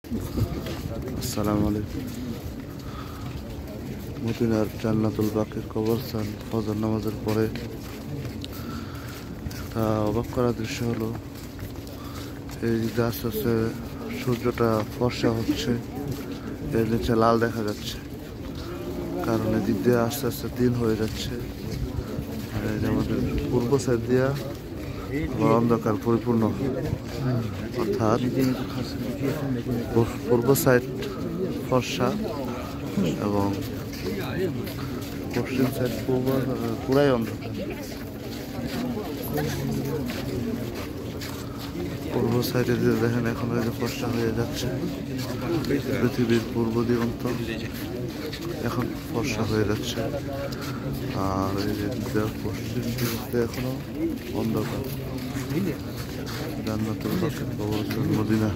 আসসালামু আলাইকুম। মদিনার জান্নাতুল বাকির কবরস্থান ফজর নামাজের পরে একটা অবাক করা দৃশ্য হলো, এই দিকে আস্তে আস্তে সূর্যটা ফর্সা হচ্ছে, এর নিচে লাল দেখা যাচ্ছে, কারণ এদিক দিয়ে আস্তে আস্তে দিন হয়ে যাচ্ছে। আমাদের পূর্ব সাইড দিয়া অন্ধকার পরিপূর্ণ, অর্থাৎ পূর্ব সাইড ফর্সা এবং পশ্চিম সাইড পুরাই অন্ধকার। পূর্ব সাইডে দিয়ে দেখেন এখন ওই যে ফর্সা হয়ে যাচ্ছে, পৃথিবীর পূর্ব দিগন্ত এখন ফর্সা হয়ে যাচ্ছে, আর এই যে পশ্চিম দিকে এখনো অন্ধকার। জান্নাতুল বাকির কবরস্থান মদিনা।